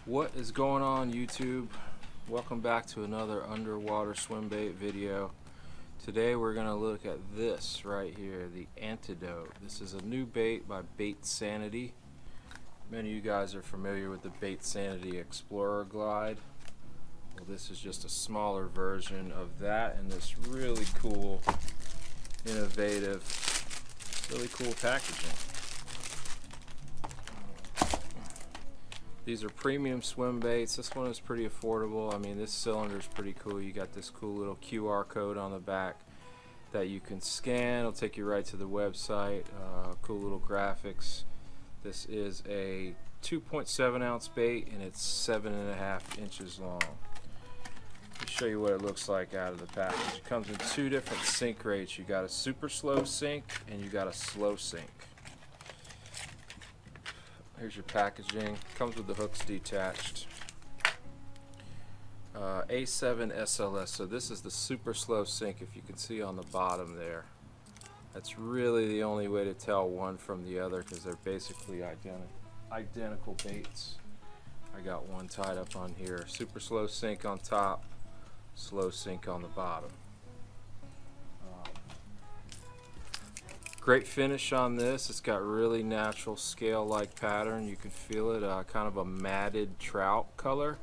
What is going on, YouTube? Welcome back to another underwater swim bait video. Today we're going to look at this right here, the Antidote. This is a new bait by Baitsanity. Many of you guys are familiar with the Baitsanity Explorer Glide. Well, this is just a smaller version of that, and this really cool, innovative, really cool packaging. These are premium swim baits. This one is pretty affordable. I mean, this cylinder is pretty cool. You got this cool little QR code on the back that you can scan. It'll take you right to the website. Cool little graphics. This is a 2.7 ounce bait and it's 7.5 inches long. Let me show you what it looks like out of the package. It comes in two different sink rates. You got a super slow sink and you got a slow sink. Here's your packaging. Comes with the hooks detached. A7 SLS. So this is the super slow sink, if you can see on the bottom there. That's really the only way to tell one from the other because they're basically identical baits. I got one tied up on here. Super slow sink on top, slow sink on the bottom. Great finish on this. It's got really natural scale-like pattern. You can feel it, kind of a matted trout color.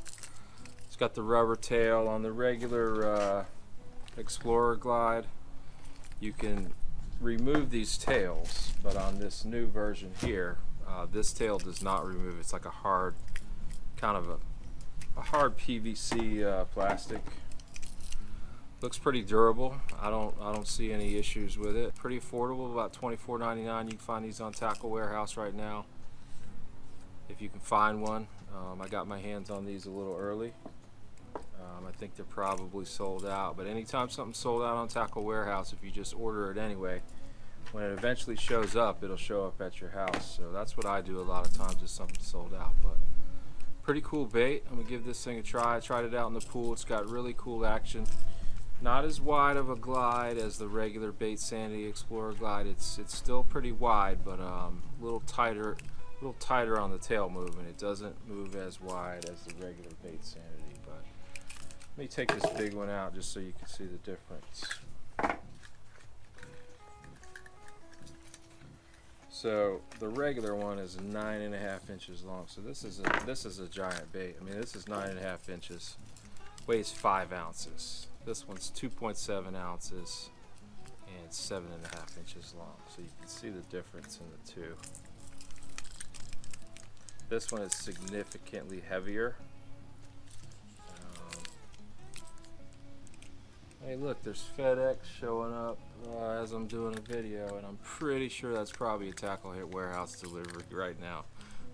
It's got the rubber tail. On the regular Explorer Glide, you can remove these tails, but on this new version here, this tail does not remove. It's like a hard, kind of a hard PVC plastic. Looks pretty durable. I don't see any issues with it. Pretty affordable, about $24.99. You can find these on Tackle Warehouse right now, if you can find one. I got my hands on these a little early. I think they're probably sold out, but anytime something's sold out on Tackle Warehouse, if you just order it anyway, when it eventually shows up, it'll show up at your house. So that's what I do a lot of times if something's sold out. But pretty cool bait. I'm gonna give this thing a try. I tried it out in the pool. It's got really cool action. Not as wide of a glide as the regular Baitsanity Explorer Glide. It's still pretty wide, but a little tighter on the tail movement. It doesn't move as wide as the regular Baitsanity. But let me take this big one out just so you can see the difference. So the regular one is 9.5 inches long. So this is a giant bait. I mean, this is 9.5 inches. Weighs 5 ounces. This one's 2.7 ounces and 7.5 inches long. So you can see the difference in the two. This one is significantly heavier. Hey, look, there's FedEx showing up as I'm doing a video, and I'm pretty sure that's probably a Tackle Warehouse delivery right now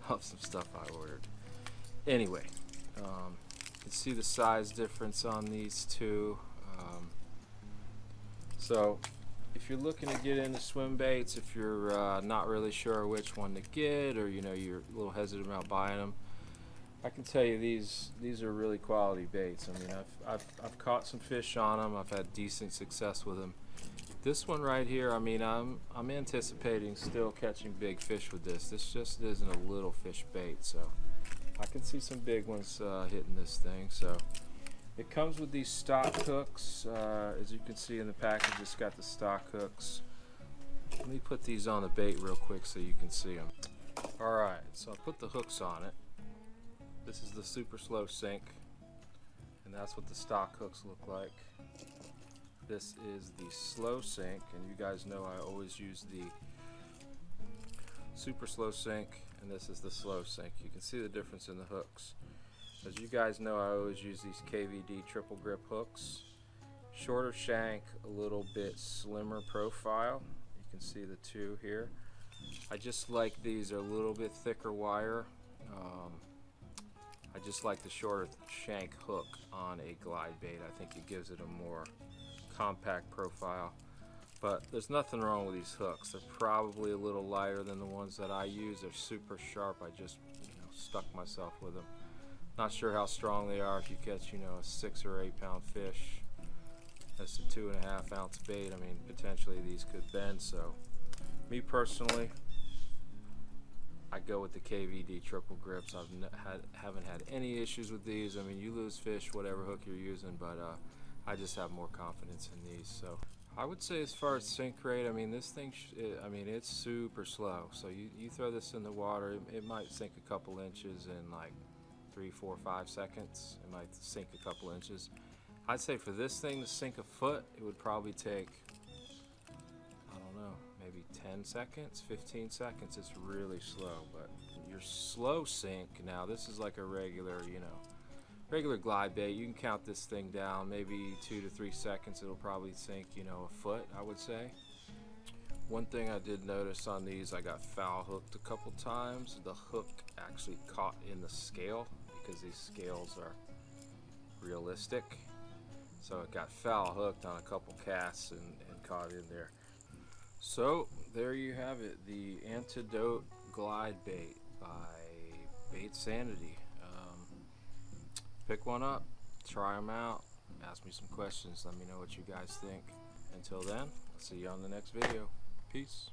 of some stuff I ordered. Anyway. You can see the size difference on these two. So if you're looking to get into swim baits, if you're not really sure which one to get, or you're a little hesitant about buying them, I can tell you these are really quality baits. I mean, I've caught some fish on them. I've had decent success with them. This one right here, I mean, I'm anticipating still catching big fish with this. This just isn't a little fish bait, so I can see some big ones hitting this thing. So it comes with these stock hooks. As you can see in the package, it's got the stock hooks. Let me put these on the bait real quick so you can see them. Alright, so I put the hooks on it. This is the super slow sink, and that's what the stock hooks look like. This is the slow sink, and you guys know I always use the super slow sink, and this is the slow sink. You can see the difference in the hooks. As you guys know, I always use these KVD triple grip hooks. Shorter shank, a little bit slimmer profile. You can see the two here. I just like these. They're a little bit thicker wire. I just like the shorter shank hook on a glide bait. I think it gives it a more compact profile. But there's nothing wrong with these hooks. They're probably a little lighter than the ones that I use. They're super sharp. I just stuck myself with them. Not sure how strong they are if you catch a 6 or 8 pound fish. That's a 2.5 ounce bait. I mean, potentially these could bend. So me personally, I go with the KVD triple grips. Haven't had any issues with these. I mean, you lose fish whatever hook you're using, but I just have more confidence in these. So I would say as far as sink rate, I mean, this thing, I mean, it's super slow. So you throw this in the water, it might sink a couple inches in like 3, 4, 5 seconds. It might sink a couple inches. I'd say for this thing to sink a foot, it would probably take, I don't know, maybe 10 seconds, 15 seconds. It's really slow, but your slow sink, now this is like a regular, you know, regular glide bait. You can count this thing down, maybe 2 to 3 seconds. It'll probably sink, you know, a foot, I would say. One thing I did notice on these, I got foul hooked a couple times. The hook actually caught in the scale because these scales are realistic. So it got foul hooked on a couple casts and caught in there. So there you have it, the Antidote Glide Bait by Baitsanity. Pick one up, try them out, ask me some questions, let me know what you guys think. Until then, I'll see you on the next video. Peace.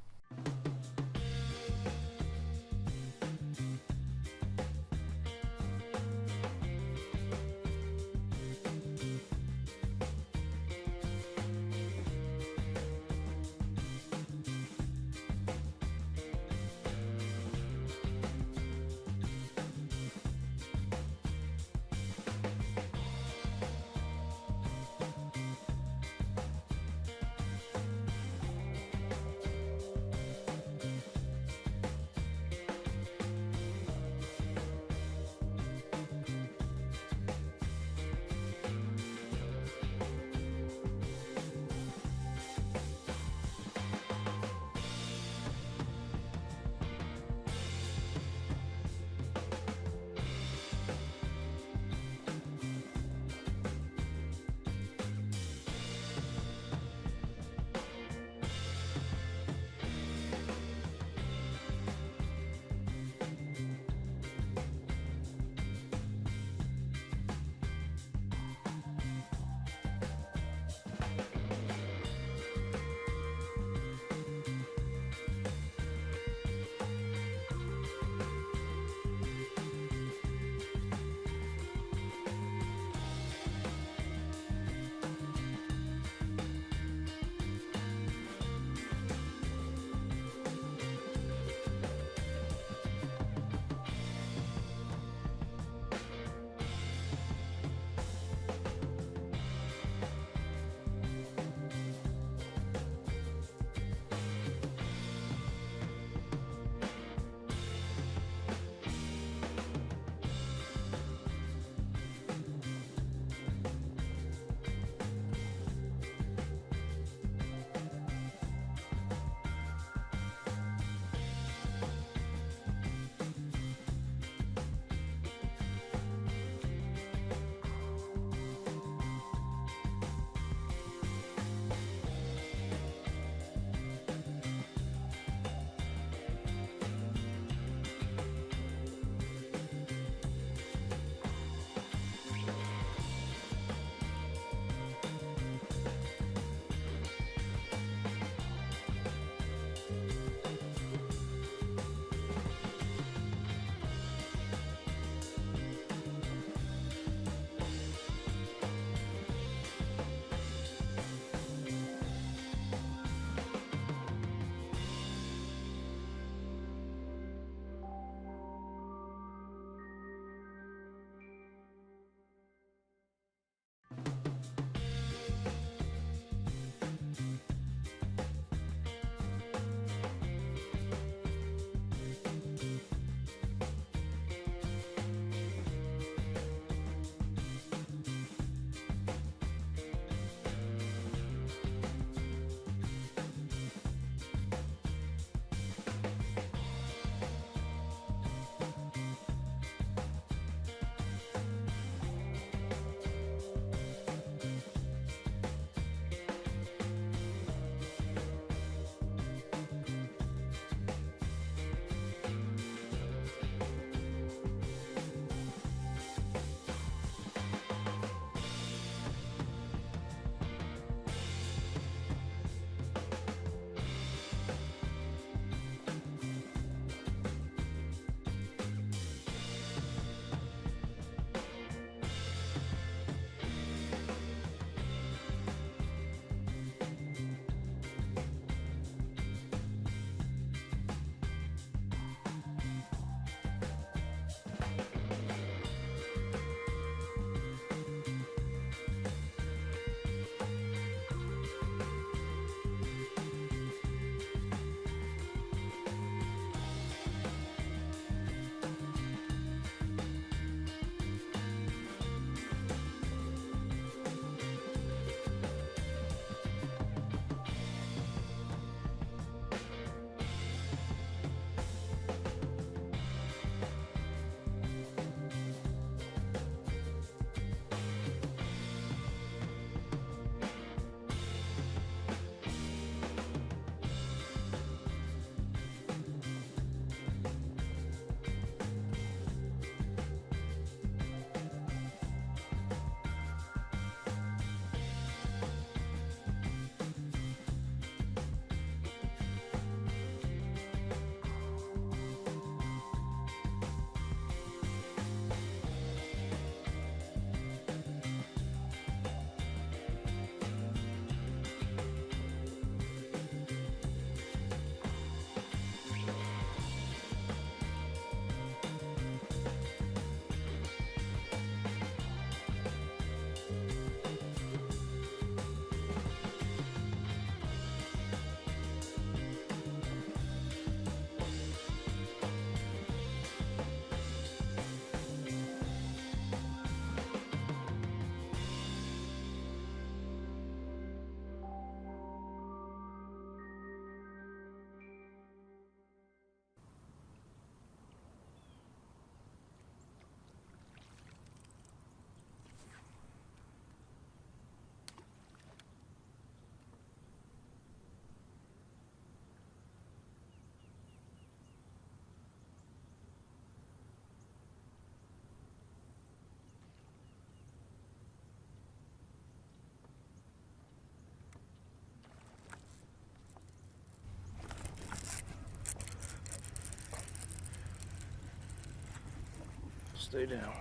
Stay down.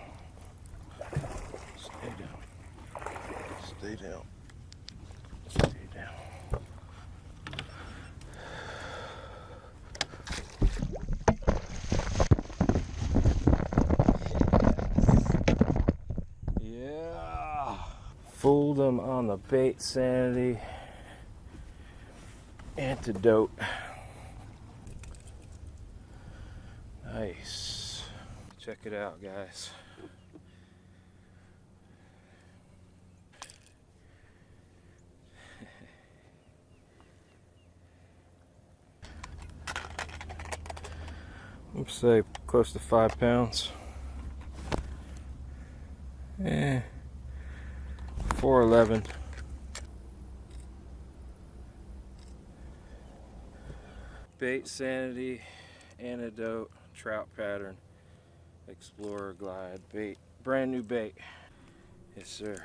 Stay down. Stay down. Stay down. Yeah. Fooled them on the Baitsanity Antidote. Nice. Check it out, guys. Let's say close to 5 pounds. 411. Baitsanity Antidote trout pattern Explorer Glide bait. Brand new bait. Yes, sir.